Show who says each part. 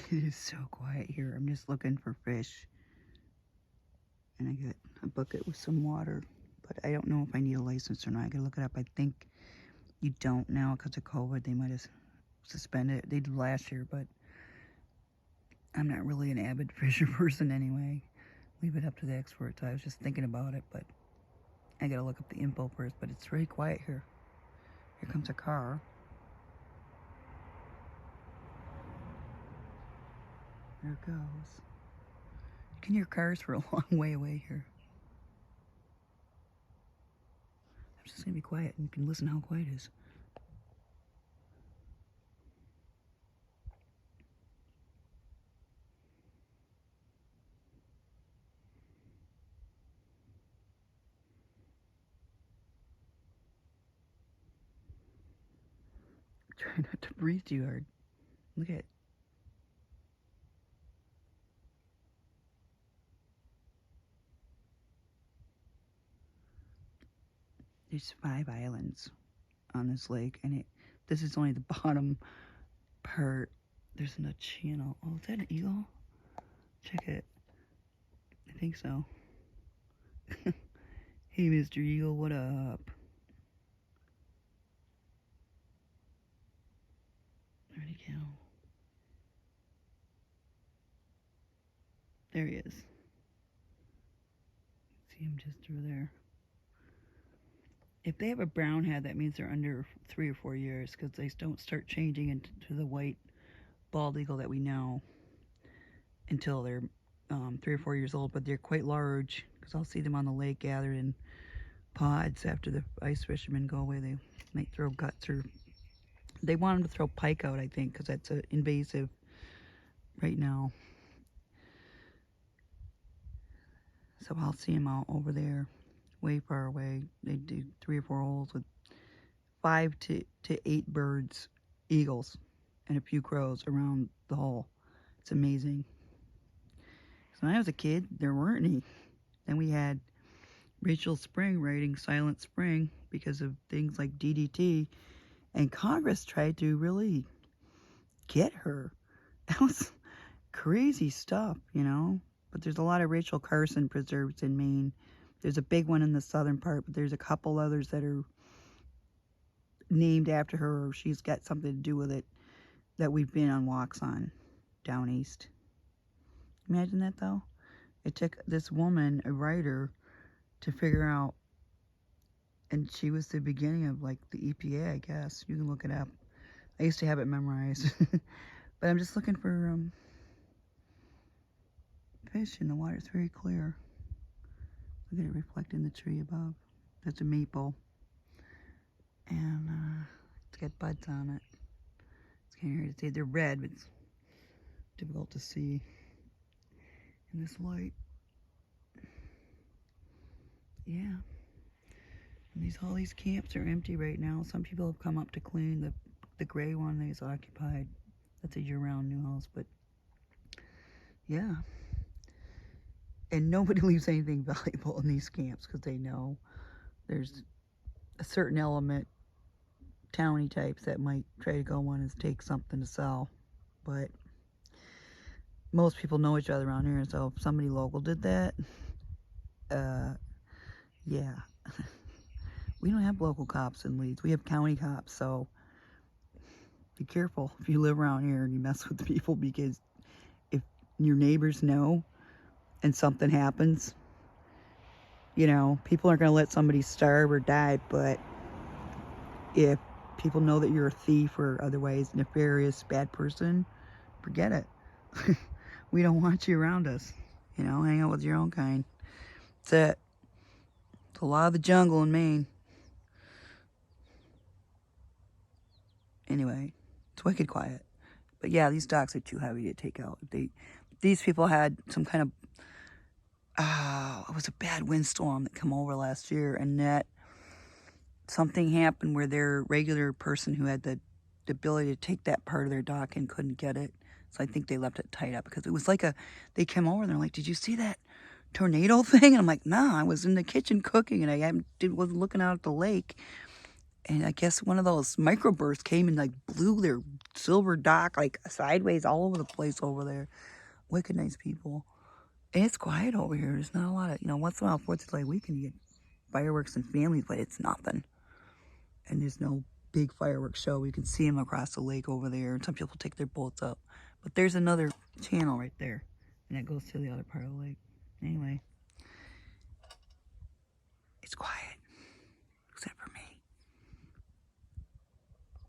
Speaker 1: It is so quiet here. I'm just looking for fish. And I got a bucket with some water. But I don't know if I need a license or not. I gotta look it up. I think you don't now because of COVID. They might have suspended it. They did last year, but I'm not really an avid fisher person anyway. Leave it up to the experts. I was just thinking about it, but I gotta look up the info first. But it's very quiet here. Here comes a car. There it goes. You can hear cars for a long way away here. I'm just gonna be quiet and you can listen how quiet it is. Try not to breathe too hard. Look at it. There's 5 islands on this lake, and this is only the bottom part. There's a channel. Oh, is that an eagle? Check it. I think so. Hey, Mr. Eagle, what up? Where'd he go? There he is. See him just through there. If they have a brown head, that means they're under 3 or 4 years because they don't start changing into the white bald eagle that we know until they're 3 or 4 years old. But they're quite large because I'll see them on the lake gathered in pods after the ice fishermen go away. They might throw guts, or they want them to throw pike out, I think, because that's invasive right now. So I'll see them out over there, way far away. They do 3 or 4 holes with 5 to 8 birds, eagles, and a few crows around the hole. It's amazing. So when I was a kid, there weren't any. Then we had Rachel Spring writing Silent Spring because of things like DDT, and Congress tried to really get her. That was crazy stuff, you know? But there's a lot of Rachel Carson preserves in Maine. There's a big one in the southern part, but there's a couple others that are named after her, or she's got something to do with it, that we've been on walks on down east. Imagine that, though. It took this woman, a writer, to figure out, and she was the beginning of like the EPA, I guess. You can look it up. I used to have it memorized. But I'm just looking for fish, and the water's very clear. Look at it reflecting the tree above. That's a maple. And it's got buds on it. It's kind of hard to say. They're red, but it's difficult to see in this light. Yeah. And all these camps are empty right now. Some people have come up to clean. The gray one is occupied. That's a year-round new house, but yeah. And nobody leaves anything valuable in these camps because they know there's a certain element, towny types, that might try to go on and take something to sell. But most people know each other around here, so if somebody local did that, yeah. We don't have local cops in Leeds. We have county cops, so be careful if you live around here and you mess with the people, because if your neighbors know and something happens, you know, people aren't going to let somebody starve or die, but if people know that you're a thief or otherwise nefarious, bad person, forget it. We don't want you around us. You know, hang out with your own kind. That's it. It's a lot of the jungle in Maine. Anyway, it's wicked quiet. But yeah, these docks are too heavy to take out. These people had some kind of, it was a bad windstorm that came over last year, and that something happened where their regular person who had the ability to take that part of their dock and couldn't get it. So I think they left it tied up, because it was like they came over and they're like, did you see that tornado thing? And I'm like, nah, I was in the kitchen cooking and I wasn't looking out at the lake. And I guess one of those microbursts came and like blew their silver dock, like sideways all over the place over there. Wicked nice people. And it's quiet over here. There's not a lot of, once in a while, 4th of July weekend, you get fireworks and families, but it's nothing. And there's no big fireworks show. You can see them across the lake over there. And some people take their boats up. But there's another channel right there. And that goes to the other part of the lake. Anyway.